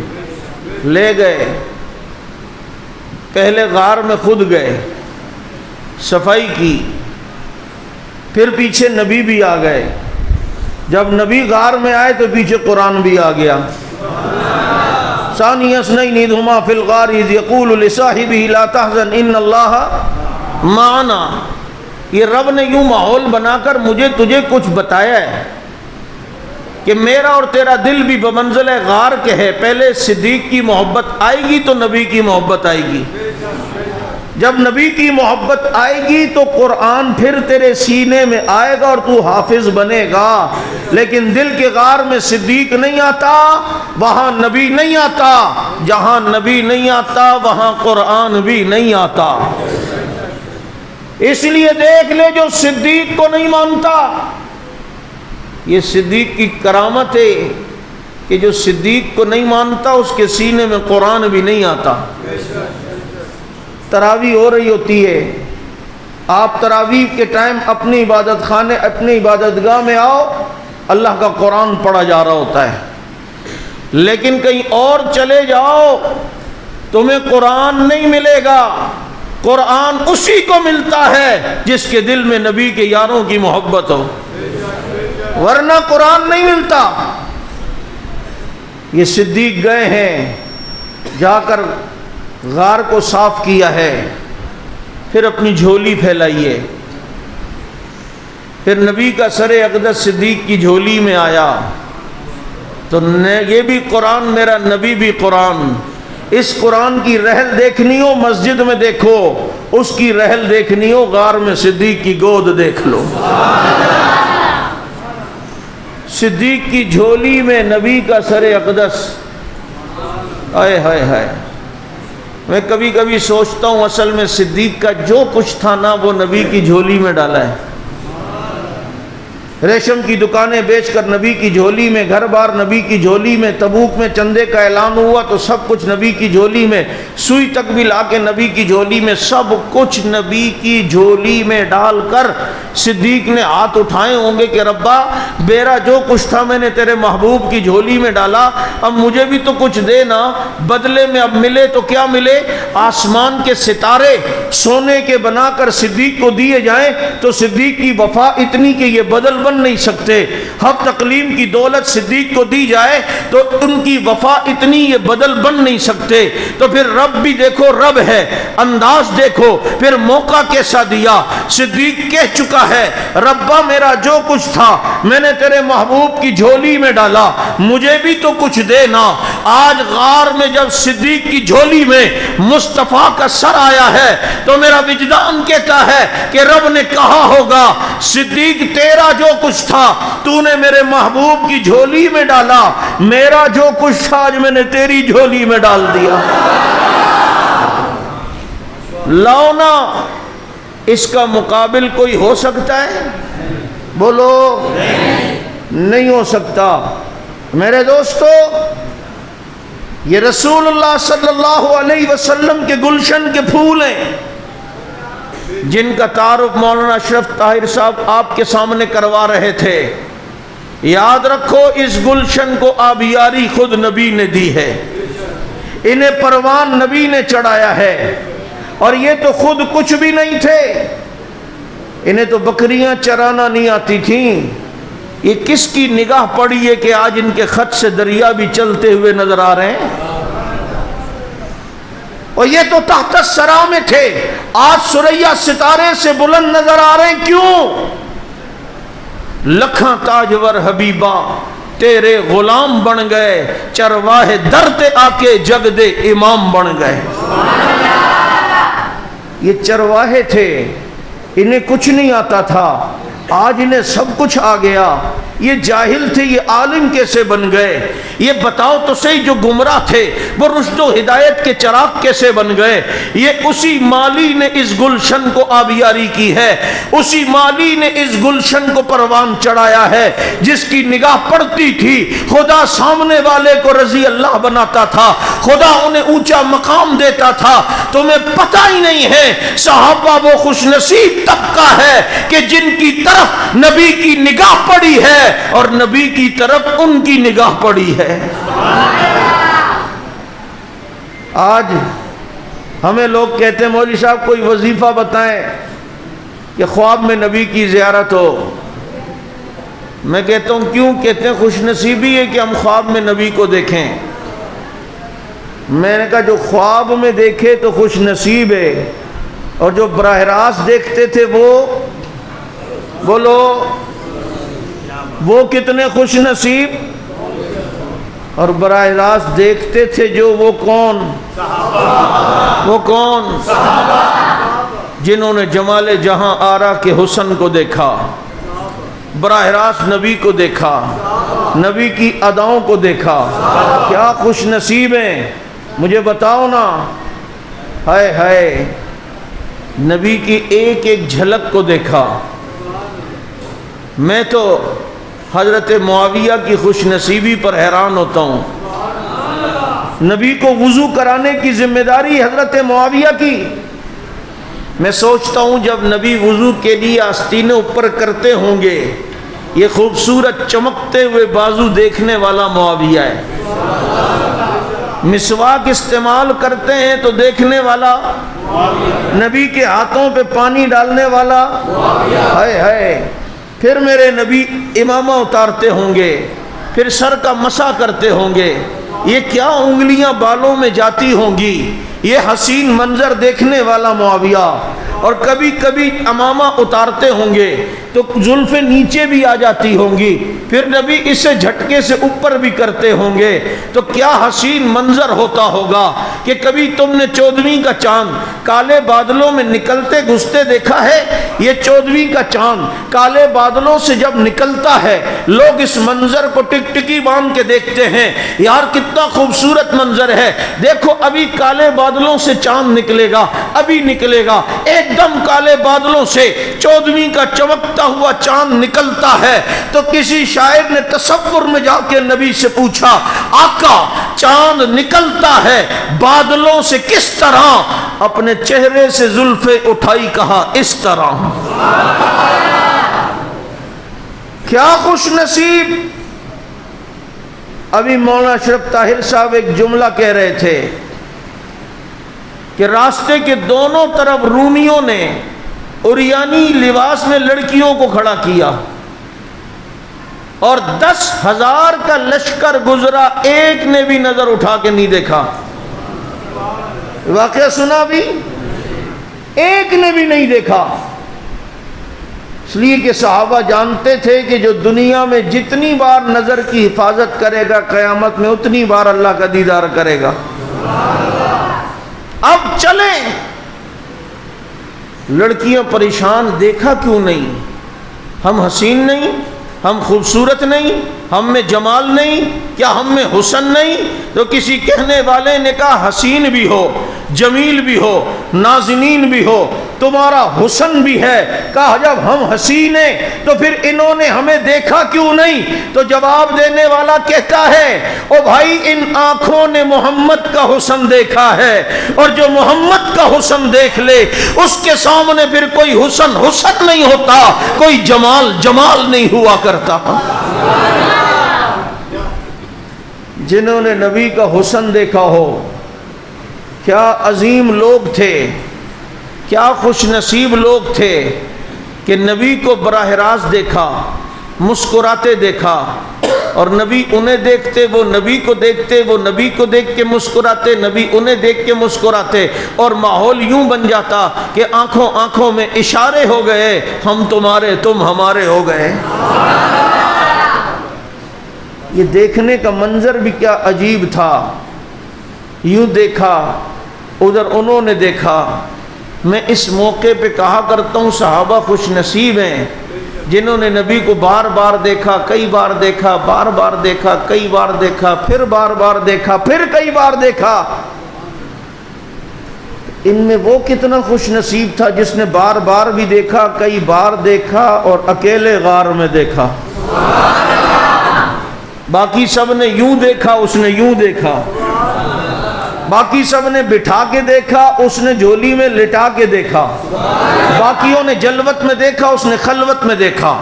لے گئے، پہلے غار میں خود گئے، صفائی کی، پھر پیچھے نبی بھی آ گئے۔ جب نبی غار میں آئے تو پیچھے قرآن بھی آ گیا۔ ثانی اثنین اذ ہما فی الغار اذ یقول لصاحبہ لا تحزن ان اللہ معنا۔ یہ رب نے یوں ماحول بنا کر مجھے تجھے کچھ بتایا ہے کہ میرا اور تیرا دل بھی بمنزل غار کے ہے، پہلے صدیق کی محبت آئے گی تو نبی کی محبت آئے گی، جب نبی کی محبت آئے گی تو قرآن پھر تیرے سینے میں آئے گا اور تو حافظ بنے گا، لیکن دل کے غار میں صدیق نہیں آتا، وہاں نبی نہیں آتا، جہاں نبی نہیں آتا وہاں قرآن بھی نہیں آتا۔ اس لیے دیکھ لے جو صدیق کو نہیں مانتا، یہ صدیق کی کرامت ہے کہ جو صدیق کو نہیں مانتا اس کے سینے میں قرآن بھی نہیں آتا۔ تراویح ہو رہی ہوتی ہے، آپ تراویح کے ٹائم اپنی عبادت خانے اپنی عبادت گاہ میں آؤ، اللہ کا قرآن پڑھا جا رہا ہوتا ہے، لیکن کہیں اور چلے جاؤ تمہیں قرآن نہیں ملے گا۔ قرآن اسی کو ملتا ہے جس کے دل میں نبی کے یاروں کی محبت ہو، ورنہ قرآن نہیں ملتا۔ یہ صدیق گئے ہیں، جا کر غار کو صاف کیا ہے، پھر اپنی جھولی پھیلائیے، پھر نبی کا سر اقدس صدیق کی جھولی میں آیا، تو یہ بھی قرآن، میرا نبی بھی قرآن، اس قرآن کی رحل دیکھنی ہو مسجد میں دیکھو، اس کی رحل دیکھنی ہو غار میں صدیق کی گود دیکھ لو۔ صدیق کی جھولی میں نبی کا سر اقدس، ہائے ہائے ہائے۔ میں کبھی کبھی سوچتا ہوں اصل میں صدیق کا جو کچھ تھا نا وہ نبی کی جھولی میں ڈالا ہے۔ ریشم کی دکانیں بیچ کر نبی کی جھولی میں، گھر بار نبی کی جھولی میں، تبوک میں چندے کا اعلان ہوا تو سب کچھ نبی کی جھولی میں، سوئی تک بھی لا کے نبی کی جھولی میں، سب کچھ نبی کی جھولی میں ڈال کر صدیق نے ہاتھ اٹھائے ہوں گے کہ ربا میرا جو کچھ تھا میں نے تیرے محبوب کی جھولی میں ڈالا، اب مجھے بھی تو کچھ دے نا، بدلے میں اب ملے تو کیا ملے؟ آسمان کے ستارے سونے کے بنا کر صدیق کو دیے جائیں تو صدیق کی وفا اتنی کہ یہ بدل بن نہیں سکتے، حق تقلیم کی دولت صدیق کو دی جائے تو ان کی وفا اتنی یہ بدل بن نہیں سکتے، تو پھر رب بھی دیکھو رب ہے، انداز دیکھو، پھر موقع کیسا دیا۔ صدیق کہہ چکا ہے ربا میرا جو کچھ تھا میں نے تیرے محبوب کی جھولی میں ڈالا، مجھے بھی تو کچھ دے نا۔ آج غار میں جب صدیق کی جھولی میں مصطفیٰ کا سر آیا ہے تو میرا وجدان کہتا ہے کہ رب نے کہا ہوگا صدیق تیرا جو کچھ تھا تو نے میرے محبوب کی جھولی میں ڈالا، میرا جو کچھ تھا آج میں نے تیری جھولی میں ڈال دیا۔ لاؤنا اس کا مقابل کوئی ہو سکتا ہے؟ بولو نہیں ہو سکتا۔ میرے دوستو یہ رسول اللہ صلی اللہ علیہ وسلم کے گلشن کے پھول ہیں جن کا تعارف مولانا اشرف طاہر صاحب آپ کے سامنے کروا رہے تھے۔ یاد رکھو اس گلشن کو آبیاری خود نبی نے دی ہے، انہیں پروان نبی نے چڑھایا ہے، اور یہ تو خود کچھ بھی نہیں تھے، انہیں تو بکریاں چرانا نہیں آتی تھیں۔ یہ کس کی نگاہ پڑی ہے کہ آج ان کے خط سے دریا بھی چلتے ہوئے نظر آ رہے ہیں؟ اور یہ تو تحت الثری میں تھے، آج ثریا ستارے سے بلند نظر آ رہے ہیں۔ کیوں؟ لکھاں تاجور حبیبہ تیرے غلام بن گئے، چرواہے در تے آ کے جگ دے امام بن گئے۔ یہ چرواہے تھے، انہیں کچھ نہیں آتا تھا، آج انہیں سب کچھ آ گیا۔ یہ جاہل تھے، یہ عالم کیسے بن گئے؟ یہ بتاؤ تو صحیح جو گمراہ تھے وہ رشد و ہدایت کے چراغ کیسے بن گئے؟ یہ اسی مالی نے اس گلشن کو آبیاری کی ہے، اسی مالی نے اس گلشن کو پروان چڑھایا ہے، جس کی نگاہ پڑتی تھی خدا سامنے والے کو رضی اللہ بناتا تھا، خدا انہیں اونچا مقام دیتا تھا۔ تمہیں پتہ ہی نہیں ہے صحابہ وہ خوش نصیب طبقہ ہے کہ جن کی طرف نبی کی نگاہ پڑی ہے اور نبی کی طرف ان کی نگاہ پڑی ہے۔ آج ہمیں لوگ کہتے ہیں مولوی صاحب کوئی وظیفہ بتائیں کہ خواب میں نبی کی زیارت ہو۔ میں کہتا ہوں کیوں؟ کہتے ہیں خوش نصیبی ہے کہ ہم خواب میں نبی کو دیکھیں۔ میں نے کہا جو خواب میں دیکھے تو خوش نصیب ہے، اور جو براہ راست دیکھتے تھے وہ بولو وہ کتنے خوش نصیب؟ اور براہ راست دیکھتے تھے جو وہ کون؟ وہ کون؟ جنہوں نے جمال جہاں آرا کے حسن کو دیکھا، براہ راست نبی کو دیکھا، نبی کی اداؤں کو دیکھا۔ کیا خوش نصیب ہیں؟ مجھے بتاؤ نا۔ ہائے ہائے، نبی کی ایک ایک جھلک کو دیکھا۔ میں تو حضرت معاویہ کی خوش نصیبی پر حیران ہوتا ہوں۔ نبی کو وضو کرانے کی ذمہ داری حضرت معاویہ کی۔ میں سوچتا ہوں جب نبی وضو کے لیے آستینیں اوپر کرتے ہوں گے، یہ خوبصورت چمکتے ہوئے بازو دیکھنے والا معاویہ ہے، مسواک استعمال کرتے ہیں تو دیکھنے والا، نبی کے ہاتھوں پہ پانی ڈالنے والا، ہائے ہائے۔ پھر میرے نبی امامہ اتارتے ہوں گے، پھر سر کا مسح کرتے ہوں گے، یہ کیا انگلیاں بالوں میں جاتی ہوں گی، یہ حسین منظر دیکھنے والا معاویہ، اور کبھی کبھی امامہ اتارتے ہوں گے تو زلفیں نیچے بھی آ جاتی ہوں گی، پھر نبی اسے جھٹکے سے اوپر بھی کرتے ہوں گے، تو کیا حسین منظر ہوتا ہوگا کہ کبھی تم نے 14ویں کا چاند کالے بادلوں میں نکلتے گھستے دیکھا ہے؟ یہ 14ویں کا چاند کالے بادلوں سے جب نکلتا ہے لوگ اس منظر کو ٹکٹکی باندھ کے دیکھتے ہیں، یار کتنا خوبصورت منظر ہے، دیکھو ابھی کالے بادلوں سے چاند نکلے گا، ابھی نکلے گا، ایک دم کالے بادلوں سے 14ویں کا چمکتا ہوا چاند نکلتا ہے، تو کسی شاعر نے تصور میں جا کے نبی سے پوچھا، آقا چاند نکلتا ہے بادلوں سے کس طرح؟ اپنے چہرے سے زلفیں اٹھائی کہا اس طرح۔ کیا خوش نصیب۔ ابھی مولانا اشرف طاہر صاحب ایک جملہ کہہ رہے تھے کہ راستے کے دونوں طرف رومیوں نے عریانی لباس میں لڑکیوں کو کھڑا کیا اور 10,000 کا لشکر گزرا، ایک نے بھی نظر اٹھا کے نہیں دیکھا۔ واقعہ سنا بھی، ایک نے بھی نہیں دیکھا، اس لیے کہ صحابہ جانتے تھے کہ جو دنیا میں جتنی بار نظر کی حفاظت کرے گا قیامت میں اتنی بار اللہ کا دیدار کرے گا۔ اب چلیں، لڑکیاں پریشان، دیکھا کیوں نہیں؟ ہم حسین نہیں؟ ہم خوبصورت نہیں؟ ہم میں جمال نہیں؟ کیا ہم میں حسن نہیں؟ تو کسی کہنے والے نے کہا حسین بھی ہو، جمیل بھی ہو، نازنین بھی ہو، تمہارا حسن بھی ہے۔ کہا جب ہم حسین ہیں تو پھر انہوں نے ہمیں دیکھا کیوں نہیں؟ تو جواب دینے والا کہتا ہے، او بھائی ان آنکھوں نے محمد کا حسن دیکھا ہے، اور جو محمد کا حسن دیکھ لے اس کے سامنے پھر کوئی حسن حسن نہیں ہوتا، کوئی جمال جمال نہیں ہوا کرتا۔ جنہوں نے نبی کا حسن دیکھا ہو، کیا عظیم لوگ تھے، کیا خوش نصیب لوگ تھے کہ نبی کو براہ راست دیکھا، مسکراتے دیکھا، اور نبی انہیں دیکھتے، وہ نبی کو دیکھتے، وہ نبی کو دیکھ کے مسکراتے، نبی انہیں دیکھ کے مسکراتے، اور ماحول یوں بن جاتا کہ آنکھوں آنکھوں میں اشارے ہو گئے، ہم تمہارے تم ہمارے ہو گئے۔ یہ دیکھنے کا منظر بھی کیا عجیب تھا، یوں دیکھا، ادھر انہوں نے دیکھا۔ میں اس موقع پہ کہا کرتا ہوں صحابہ خوش نصیب ہیں جنہوں نے نبی کو بار بار دیکھا، کئی بار دیکھا، بار بار دیکھا، کئی بار دیکھا، پھر بار بار دیکھا، پھر کئی بار دیکھا۔ ان میں وہ کتنا خوش نصیب تھا جس نے بار بار بھی دیکھا، کئی بار دیکھا، اور اکیلے غار میں دیکھا۔ باقی سب نے یوں دیکھا، اس نے یوں دیکھا، باقی سب نے بٹھا کے دیکھا، اس نے جھولی میں لٹا کے دیکھا، باقیوں نے جلوت میں دیکھا، اس نے خلوت میں دیکھا۔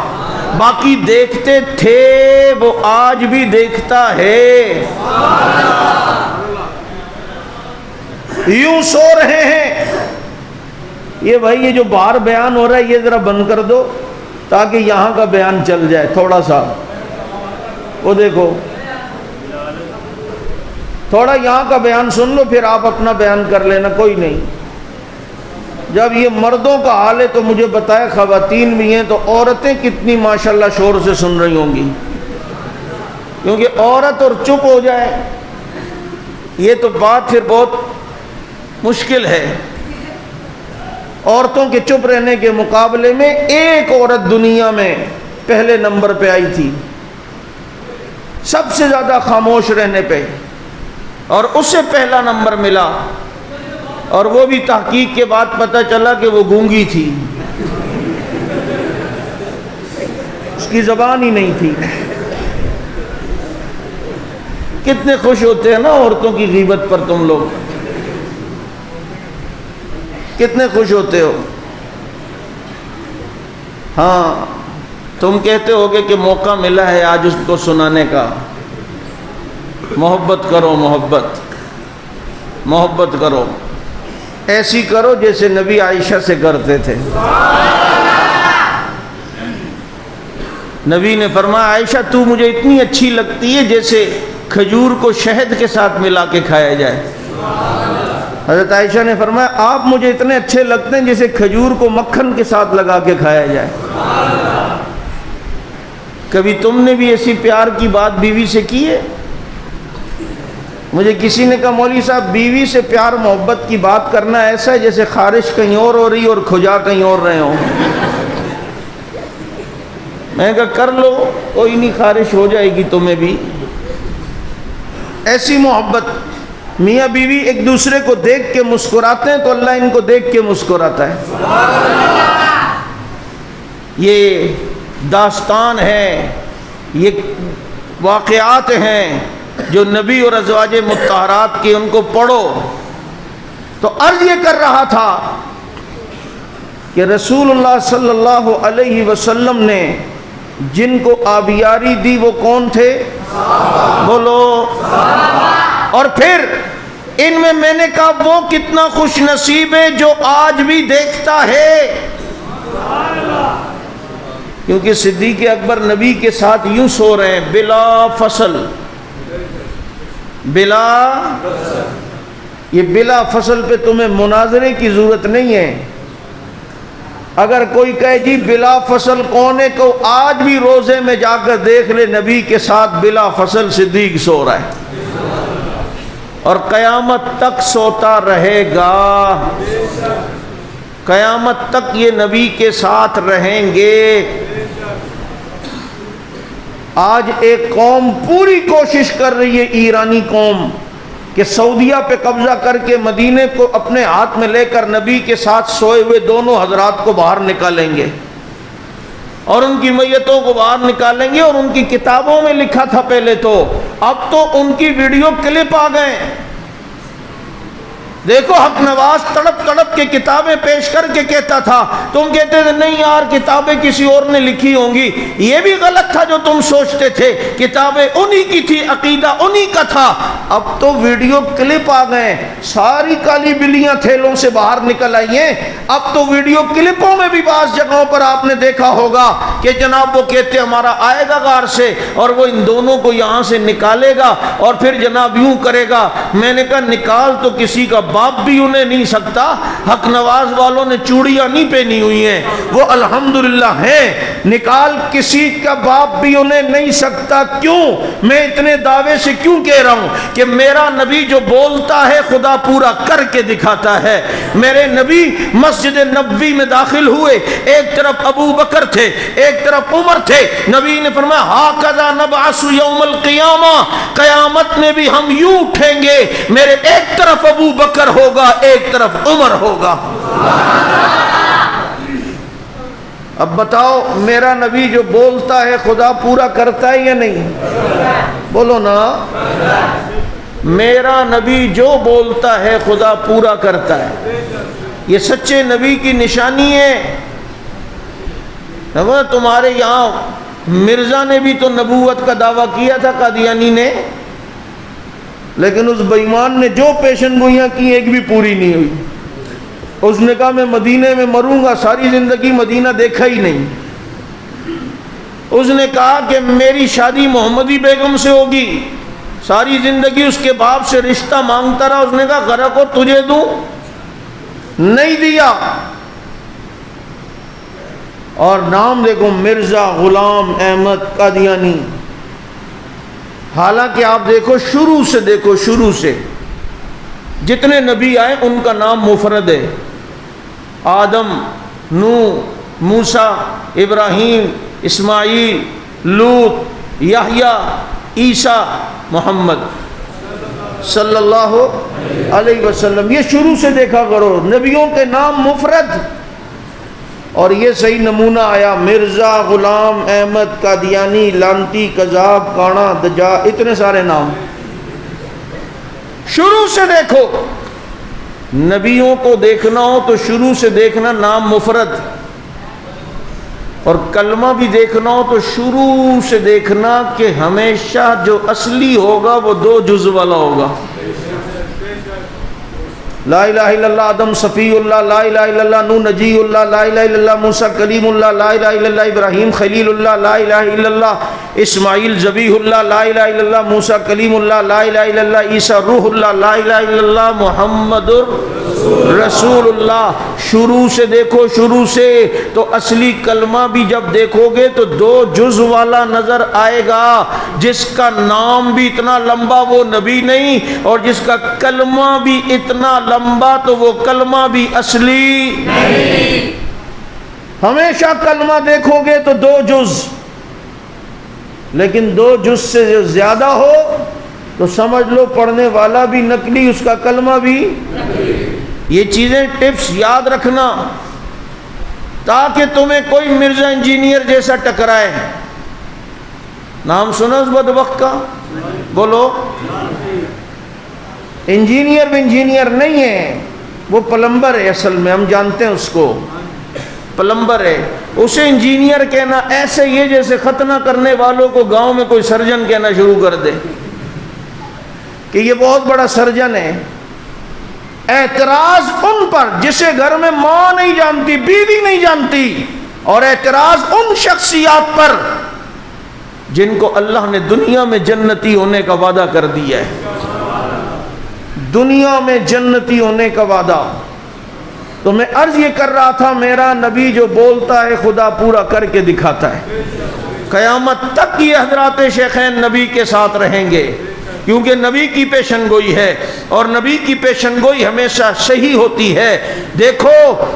باقی دیکھتے تھے، وہ آج بھی دیکھتا ہے۔ یوں سو رہے ہیں، یہ بھائی یہ جو باہر بیان ہو رہا ہے یہ ذرا بند کر دو تاکہ یہاں کا بیان چل جائے تھوڑا سا۔ وہ دیکھو تھوڑا یہاں کا بیان سن لو، پھر آپ اپنا بیان کر لینا، کوئی نہیں۔ جب یہ مردوں کا حال ہے تو مجھے بتائے، خواتین بھی ہیں تو عورتیں کتنی ماشاءاللہ شور سے سن رہی ہوں گی، کیونکہ عورت اور چپ ہو جائے یہ تو بات پھر بہت مشکل ہے۔ عورتوں کے چپ رہنے کے مقابلے میں ایک عورت دنیا میں پہلے نمبر پہ آئی تھی، سب سے زیادہ خاموش رہنے پہ، اور اسے پہلا نمبر ملا، اور وہ بھی تحقیق کے بعد پتہ چلا کہ وہ گونگی تھی، اس کی زبان ہی نہیں تھی۔ کتنے خوش ہوتے ہیں نا عورتوں کی غیبت پر تم لوگ، کتنے خوش ہوتے ہو۔ ہاں تم کہتے ہوگے کہ موقع ملا ہے آج اس کو سنانے کا۔ محبت کرو، محبت محبت کرو، ایسی کرو جیسے نبی عائشہ سے کرتے تھے۔ نبی نے فرمایا عائشہ تو مجھے اتنی اچھی لگتی ہے جیسے کھجور کو شہد کے ساتھ ملا کے کھایا جائے۔ حضرت عائشہ نے فرمایا آپ مجھے اتنے اچھے لگتے ہیں جیسے کھجور کو مکھن کے ساتھ لگا کے کھایا جائے۔ کبھی تم نے بھی ایسی پیار کی بات بیوی سے کی ہے؟ مجھے کسی نے کہا مولوی صاحب بیوی سے پیار محبت کی بات کرنا ایسا ہے جیسے خارش کہیں اور ہو رہی اور کھجا کہیں اور رہے ہوں۔ میں نے کہا کر لو، کوئی نہیں، خارش ہو جائے گی تمہیں بھی۔ ایسی محبت، میاں بیوی ایک دوسرے کو دیکھ کے مسکراتے ہیں تو اللہ ان کو دیکھ کے مسکراتا ہے۔ یہ داستان ہے، یہ واقعات ہیں جو نبی اور ازواج مطہرات کی، ان کو پڑھو۔ تو عرض یہ کر رہا تھا کہ رسول اللہ صلی اللہ علیہ وسلم نے جن کو آبیاری دی وہ کون تھے؟ بولو۔ اور پھر ان میں نے کہا وہ کتنا خوش نصیب ہے جو آج بھی دیکھتا ہے، کیونکہ صدیق اکبر نبی کے ساتھ یوں سو رہے ہیں بلا فصل، بلا، یہ بلا فصل پہ تمہیں مناظرے کی ضرورت نہیں ہے۔ اگر کوئی کہے جی بلا فصل کون ہے، کو آج بھی روزے میں جا کر دیکھ لے نبی کے ساتھ بلا فصل صدیق سو رہا ہے، اور قیامت تک سوتا رہے گا، قیامت تک یہ نبی کے ساتھ رہیں گے۔ آج ایک قوم پوری کوشش کر رہی ہے، ایرانی قوم، کہ سعودیہ پہ قبضہ کر کے مدینے کو اپنے ہاتھ میں لے کر نبی کے ساتھ سوئے ہوئے دونوں حضرات کو باہر نکالیں گے، اور ان کی میتوں کو باہر نکالیں گے۔ اور ان کی کتابوں میں لکھا تھا پہلے تو، اب تو ان کی ویڈیو کلپ آ گئے۔ دیکھو حق نواز تڑپ تڑپ کے کتابیں پیش کر کے کہتا تھا، تم کہتے تھے نہیں یار کتابیں کسی اور نے لکھی ہوں گی، یہ بھی غلط تھا جو تم سوچتے تھے، کتابیں انہی کی تھی، عقیدہ انہی کا تھا۔ اب تو ویڈیو کلپ آ گئے، ساری کالی بلیاں تھیلوں سے باہر نکل آئی ہیں۔ اب تو ویڈیو کلپوں میں بھی بعض جگہوں پر آپ نے دیکھا ہوگا کہ جناب وہ کہتے ہمارا آئے گا غار سے، اور وہ ان دونوں کو یہاں سے نکالے گا اور پھر جناب یوں کرے گا۔ میں نے کہا نکال تو کسی کا باپ بھی انہیں نہیں سکتا، حق نواز والوں نے چوڑیاں نہیں پہنی ہوئی ہیں، وہ الحمدللہ ہیں، نکال کسی کا باپ بھی انہیں نہیں سکتا۔ کیوں؟ میں اتنے دعوے سے کیوں کہہ رہا ہوں کہ میرا نبی جو بولتا ہے خدا پورا کر کے دکھاتا ہے۔ میرے نبی مسجد نبوی میں داخل ہوئے، ایک طرف ابو بکر تھے، ایک طرف عمر تھے۔ نبی نے فرمایا ہاکذا نبعث یوم القیامہ، قیامت میں بھی ہم یوں اٹھیں گے، میرے ایک طرف ابو بکر ہوگا، ایک طرف عمر ہوگا۔ اب بتاؤ میرا نبی جو بولتا ہے خدا پورا کرتا ہے یا نہیں؟ بولو نا، میرا نبی جو بولتا ہے خدا پورا کرتا ہے۔ یہ سچے نبی کی نشانی ہے۔ تمہارے یہاں مرزا نے بھی تو نبوت کا دعویٰ کیا تھا، قادیانی نے، لیکن اس بے ایمان نے جو پیشن گوئیاں کی ایک بھی پوری نہیں ہوئی۔ اس نے کہا میں مدینے میں مروں گا، ساری زندگی مدینہ دیکھا ہی نہیں۔ اس نے کہا کہ میری شادی محمدی بیگم سے ہوگی، ساری زندگی اس کے باپ سے رشتہ مانگتا رہا۔ اس نے کہا غرہ کو تجھے دوں، نہیں دیا۔ اور نام دیکھو مرزا غلام احمد قادیانی۔ حالانکہ آپ دیکھو شروع سے، دیکھو شروع سے جتنے نبی آئے ان کا نام مفرد ہے، آدم، نوح، موسیٰ، ابراہیم، اسماعیل، لوط، یحییٰ، عیسیٰ، محمد صلی اللہ علیہ وسلم۔ یہ شروع سے دیکھا کرو، نبیوں کے نام مفرد۔ اور یہ صحیح نمونہ آیا مرزا غلام احمد قادیانی، لانتی، کذاب، کانا، دجال، اتنے سارے نام شروع سے دیکھو۔ نبیوں کو دیکھنا ہو تو شروع سے دیکھنا نام مفرد، اور کلمہ بھی دیکھنا ہو تو شروع سے دیکھنا کہ ہمیشہ جو اصلی ہوگا وہ 2 جز والا ہوگا۔ لا الہ الا اللہ آدم صفی اللہ، لا الہ الا اللہ نوح نجی اللہ، لا الہ الا اللہ موسیٰ کلیم اللہ، لا الہ الا اللہ ابراہیم خلیل اللہ، لا الہ الا اللہ اسماعیل ذبیح اللہ، لا الہ الا اللہ موسیٰ کلیم اللہ، لا الہ الا اللہ عیسیٰ روح اللہ، لا الہ الا اللہ محمد رسول اللہ۔ شروع سے دیکھو، شروع سے تو اصلی کلمہ بھی جب دیکھو گے تو 2 جز والا نظر آئے گا، جس کا نام بھی اتنا لمبا وہ نبی نہیں، اور جس کا کلمہ بھی اتنا لمبا تو وہ کلمہ بھی اصلی نہیں۔ ہمیشہ کلمہ دیکھو گے تو 2 جز، لیکن 2 جز سے جو زیادہ ہو تو سمجھ لو پڑھنے والا بھی نقلی، اس کا کلمہ بھی نقلی۔ یہ چیزیں ٹپس یاد رکھنا تاکہ تمہیں کوئی مرزا انجینئر جیسا ٹکرائے۔ نام سنا اس بدبخت کا؟ بولو۔ انجینئر نہیں ہے، وہ پلمبر ہے اصل میں، ہم جانتے ہیں اس کو، پلمبر ہے۔ اسے انجینئر کہنا ایسے یہ جیسے ختنہ کرنے والوں کو گاؤں میں کوئی سرجن کہنا شروع کر دے کہ یہ بہت بڑا سرجن ہے۔ اعتراض ان پر جسے گھر میں ماں نہیں جانتی، بیوی نہیں جانتی، اور اعتراض ان شخصیات پر جن کو اللہ نے دنیا میں جنتی ہونے کا وعدہ کر دیا ہے، دنیا میں جنتی ہونے کا وعدہ۔ تو میں عرض یہ کر رہا تھا، میرا نبی جو بولتا ہے خدا پورا کر کے دکھاتا ہے۔ قیامت تک یہ حضرات شیخین نبی کے ساتھ رہیں گے، کیونکہ نبی کی پیشن گوئی ہے، اور نبی کی پیشن گوئی ہمیشہ صحیح ہوتی ہے۔ دیکھو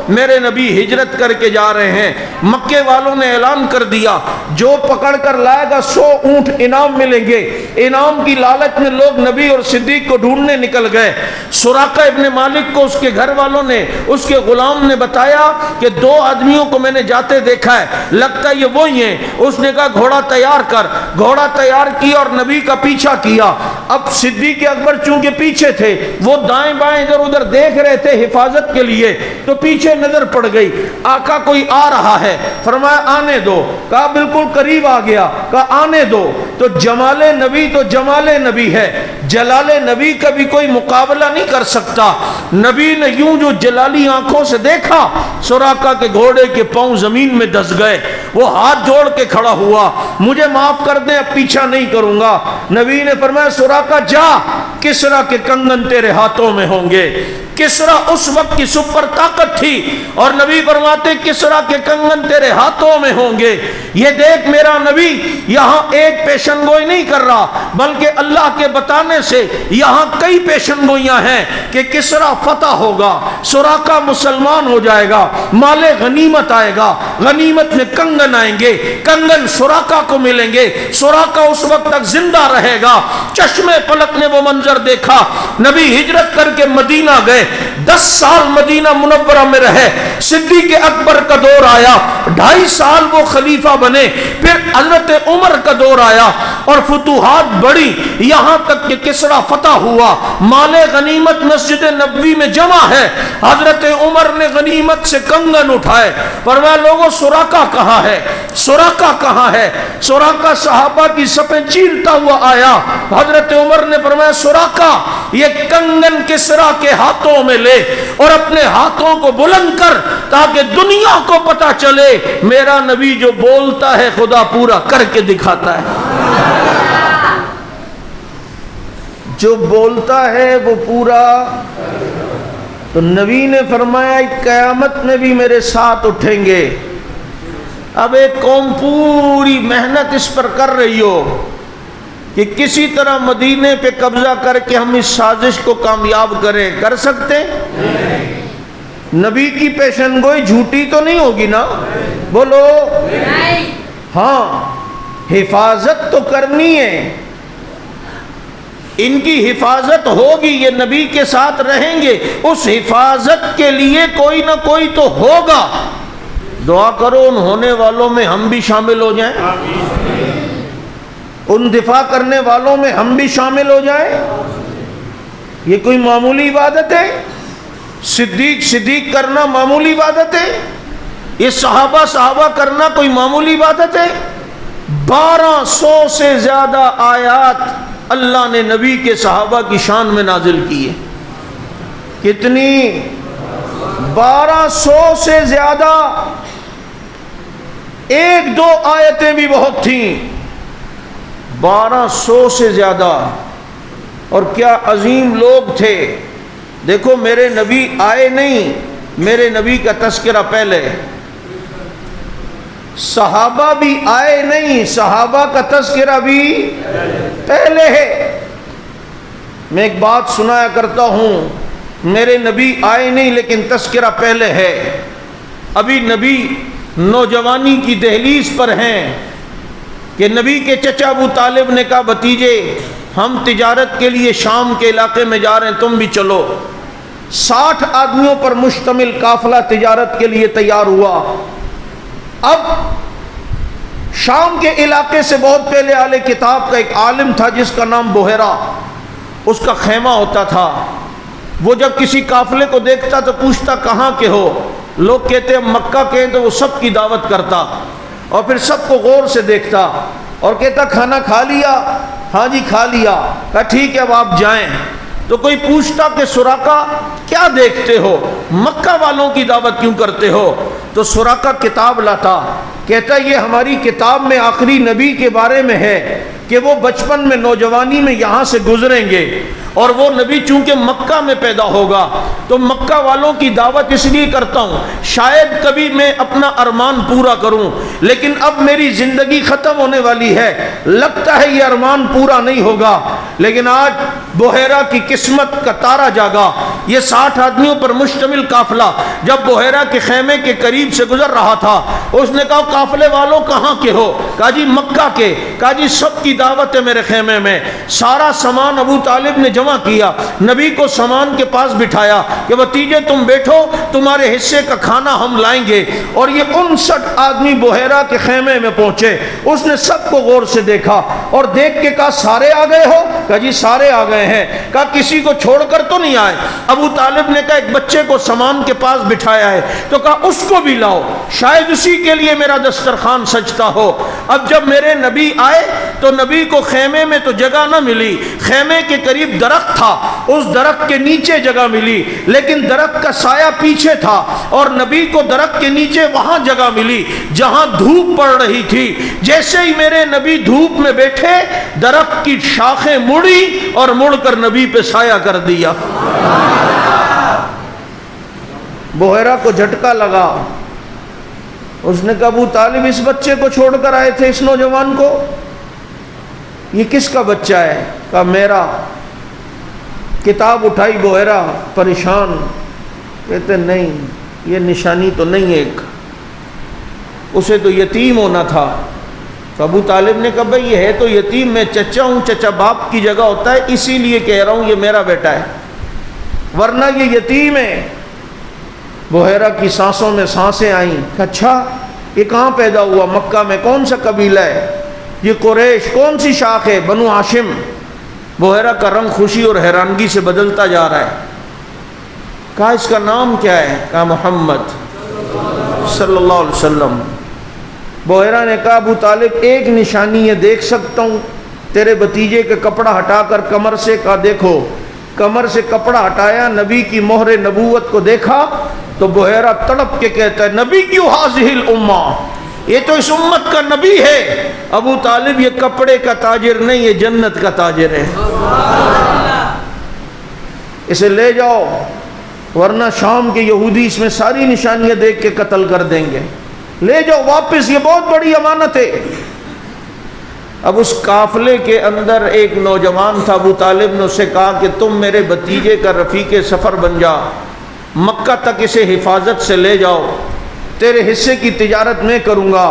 میرے نبی ہجرت کر کے جا رہے ہیں، مکے والوں نے اعلان کر دیا جو پکڑ کر لائے گا 100 اونٹ انعام ملیں گے۔ انعام کی لالچ میں لوگ نبی اور صدیق کو ڈھونڈنے نکل گئے۔ سراقہ ابن مالک کو اس کے گھر والوں نے، اس کے غلام نے بتایا کہ 2 آدمیوں کو میں نے جاتے دیکھا ہے، لگتا ہے یہ وہی ہیں۔ اس نے کہا گھوڑا تیار کر، گھوڑا تیار کیا اور نبی کا پیچھا کیا۔ اب صدیق اکبر چونکہ پیچھے تھے، وہ دائیں بائیں ادھر ادھر دیکھ رہے تھے حفاظت کے لیے، تو پیچھے نظر پڑ گئی، آقا کوئی آ رہا ہے، فرمایا آنے دو، کہا بالکل قریب آ گیا، کہا آنے دو۔ تو جمال نبی تو جمال نبی ہے، جلال نبی کا بھی کوئی مقابلہ نہیں کر سکتا۔ نبی نے یوں جو جلالی آنکھوں سے دیکھا، سراقہ کے گھوڑے کے پاؤں زمین میں دس گئے۔ وہ ہاتھ جوڑ کے کھڑا ہوا، مجھے معاف کر دیں، اب پیچھا نہیں کروں گا۔ نبی نے فرمایا سراقہ جا، کسرا کے کنگن تیرے ہاتھوں میں ہوں گے۔ کسرا اس وقت کی سپر طاقت تھی، اور نبی فرماتے کسرا کے کنگن تیرے ہاتھوں میں ہوں گے۔ یہ دیکھ میرا نبی یہاں ایک پیشن گوئی نہیں کر رہا، بلکہ اللہ کے بتانے سے یہاں کئی پیشن گوئیاں ہیں کہ کسرا فتح ہوگا، سراقہ مسلمان ہو جائے گا، مال غنیمت آئے گا، غنیمت میں کنگن آئیں گے، کنگن سراقہ کو ملیں گے، سراقہ اس وقت تک زندہ رہے گا۔ چشمے پلک نے وہ منظر دیکھا۔ نبی ہجرت کر کے مدینہ گئے، 10 سال مدینہ منورہ میں رہے۔ صدیق اکبر کا دور آیا، 2.5 سال وہ خلیفہ بنے۔ پھر حضرت عمر کا دور آیا اور فتوحات بڑھی، یہاں تک کہ کسرا فتح ہوا، مال غنیمت مسجد نبوی میں جمع ہے۔ حضرت عمر نے غنیمت سے کنگن اٹھائے، فرمایا لوگوں سراقہ کہاں ہے، سراقہ کہاں ہے؟ سراقہ صحابہ کی صفیں چیرتا ہوا آیا۔ حضرت عمر نے فرمایا سراقہ یہ کنگن کسرا کے ہاتھوں میں لے اور اپنے ہاتھوں کو بلند کر، تاکہ دنیا کو پتا چلے میرا نبی جو بولتا ہے خدا پورا کر کے دکھاتا ہے۔ جو بولتا ہے وہ پورا۔ تو نبی نے فرمایا قیامت میں بھی میرے ساتھ اٹھیں گے۔ اب ایک قوم پوری محنت اس پر کر رہی ہو کہ کسی طرح مدینے پہ قبضہ کر کے ہم اس سازش کو کامیاب کریں، کر سکتے؟ نبی کی پیشن گوئی جھوٹی تو نہیں ہوگی نا؟ بولو ہاں، حفاظت تو کرنی ہے، ان کی حفاظت ہوگی، یہ نبی کے ساتھ رہیں گے، اس حفاظت کے لیے کوئی نہ کوئی تو ہوگا۔ دعا کرو ان ہونے والوں میں ہم بھی شامل ہو جائیں، ان دفاع کرنے والوں میں ہم بھی شامل ہو جائیں۔ یہ کوئی معمولی عبادت ہے؟ صدیق کرنا معمولی عبادت ہے؟ یہ صحابہ کرنا کوئی معمولی عبادت ہے؟ 1200 سے زیادہ آیات اللہ نے نبی کے صحابہ کی شان میں نازل کی ہے۔ کتنی؟ 1200 سے زیادہ. ایک دو آیتیں بھی بہت تھیں. 1200 سے زیادہ. اور کیا عظیم لوگ تھے. دیکھو میرے نبی آئے نہیں، میرے نبی کا تذکرہ پہلے. صحابہ بھی آئے نہیں، صحابہ کا تذکرہ بھی پہلے ہے. میں ایک بات سنایا کرتا ہوں، میرے نبی آئے نہیں لیکن تذکرہ پہلے ہے. ابھی نبی نوجوانی کی دہلیز پر ہیں کہ نبی کے چچا ابو طالب نے کہا بھتیجے ہم تجارت کے لیے شام کے علاقے میں جا رہے ہیں، تم بھی چلو. 60 آدمیوں پر مشتمل قافلہ تجارت کے لیے تیار ہوا. اب شام کے علاقے سے بہت پہلے اہل کتاب کا ایک عالم تھا جس کا نام بحیرہ، اس کا خیمہ ہوتا تھا. وہ جب کسی قافلے کو دیکھتا تو پوچھتا کہاں کے ہو. لوگ کہتے ہیں مکہ کے ہیں تو وہ سب کی دعوت کرتا اور پھر سب کو غور سے دیکھتا اور کہتا کھانا کھا لیا؟ ہاں جی کھا لیا. کہا ٹھیک ہے اب آپ جائیں. تو کوئی پوچھتا کہ سراقہ کیا دیکھتے ہو، مکہ والوں کی دعوت کیوں کرتے ہو؟ تو سراقہ کتاب لاتا، کہتا یہ ہماری کتاب میں آخری نبی کے بارے میں ہے کہ وہ بچپن میں نوجوانی میں یہاں سے گزریں گے اور وہ نبی چونکہ مکہ میں پیدا ہوگا تو مکہ والوں کی دعوت اس لیے کرتا ہوں شاید کبھی میں اپنا ارمان پورا کروں، لیکن اب میری زندگی ختم ہونے والی ہے، لگتا ہے یہ ارمان پورا نہیں ہوگا. لیکن آج بحیرہ کی قسمت کا تارا جاگا. یہ 60 آدمیوں پر مشتمل قافلہ جب بحیرہ کے خیمے کے قریب سے گزر رہا تھا، اس نے کہا قافلے والوں کہاں کے ہو؟ کہا جی مکہ کے. کہا جی سب کی دعوت ہے میرے خیمے میں. سارا سامان ابو طالب نے جمع کیا، نبی کو سامان کے پاس بٹھایا کہ بھتیجے تم بیٹھو، تمہارے حصے کا کھانا ہم لائیں گے. اور یہ 59 آدمی بحیرہ کے خیمے میں پہنچے. اس نے سب کو غور سے دیکھا اور دیکھ کے کہا سارے آ گئے ہو؟ کہا جی سارے آ گئے ہیں. کہا کسی کو چھوڑ کر تو نہیں آئے؟ ابو طالب نے کہا ایک بچے کو سامان کے پاس بٹھایا ہے. تو کہا اس کو بھی لاؤ، شاید اسی کے لیے میرا دسترخوان سجتا ہو. اب جب میرے نبی آئے تو نبی کو خیمے میں تو جگہ نہ ملی. خیمے کے قریب درخت تھا، اس درخت کے نیچے جگہ ملی، لیکن درخت کا سایہ پیچھے تھا اور نبی کو درخت کے نیچے وہاں جگہ ملی جہاں دھوپ پڑ رہی تھی. جیسے ہی میرے نبی دھوپ میں بیٹھے درخت کی شاخیں مڑی اور مڑ کر نبی پہ سایہ کر دیا. بحیرہ کو جھٹکا لگا. اس نے کہا ابو طالب اس بچے کو چھوڑ کر آئے تھے، اس نوجوان کو، یہ کس کا بچہ ہے؟ کہا میرا. کتاب اٹھائی بحیرہ پریشان، کہتے نہیں یہ نشانی تو نہیں ایک، اسے تو یتیم ہونا تھا. تو ابو طالب نے کہا بھئی یہ ہے تو یتیم، میں چچا ہوں، چچا باپ کی جگہ ہوتا ہے، اسی لیے کہہ رہا ہوں یہ میرا بیٹا ہے، ورنہ یہ یتیم ہے. بحیرہ کی سانسوں میں سانسیں آئیں. اچھا یہ کہاں پیدا ہوا؟ مکہ میں. کون سا قبیلہ ہے یہ؟ قریش. کون سی شاخ ہے؟ بنو ہاشم. بحیرہ کا رنگ خوشی اور حیرانگی سے بدلتا جا رہا ہے. کہا اس کا نام کیا ہے؟ کہا محمد صلی اللہ علیہ وسلم. بحیرہ نے کہا ابو طالب ایک نشانی ہے، دیکھ سکتا ہوں تیرے بھتیجے کا کپڑا ہٹا کر کمر سے. کہا دیکھو. کمر سے کپڑا ہٹایا، نبی کی مہر نبوت کو دیکھا تو بحیرہ تڑپ کے کہتا ہے نبی کیوں حاضح الامہ، یہ تو اس امت کا نبی ہے. ابو طالب یہ کپڑے کا تاجر نہیں، یہ جنت کا تاجر ہے، اسے لے جاؤ ورنہ شام کے یہودی اس میں ساری نشانیاں دیکھ کے قتل کر دیں گے. لے جاؤ واپس، یہ بہت بڑی امانت ہے. اب اس قافلے کے اندر ایک نوجوان تھا. ابو طالب نے اسے کہا کہ تم میرے بھتیجے کا رفیق سفر بن جا، مکہ تک اسے حفاظت سے لے جاؤ، تیرے حصے کی تجارت میں کروں گا.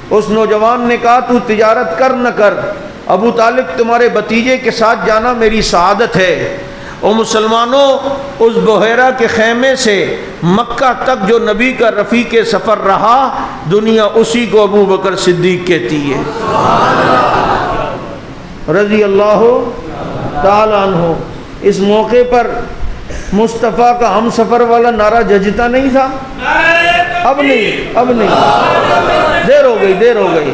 اس نوجوان نے کہا تو تجارت کر نہ کر، ابو طالب تمہارے بھتیجے کے ساتھ جانا میری سعادت ہے. او مسلمانوں، اس بحیرہ کے خیمے سے مکہ تک جو نبی کا رفیق سفر رہا، دنیا اسی کو ابو بکر صدیق کہتی ہے رضی اللہ تعالی عنہ. اس موقع پر مصطفیٰ کا ہم سفر والا نعرہ ججتا نہیں تھا؟ اب نہیں، اب نہیں، دیر ہو گئی، دیر ہو گئی.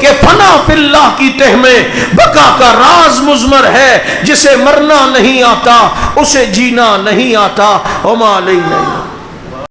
کہ فنا فی اللہ کی تہ میں بقا کا راز مضمر ہے، جسے مرنا نہیں آتا اسے جینا نہیں آتا۔ وما علینا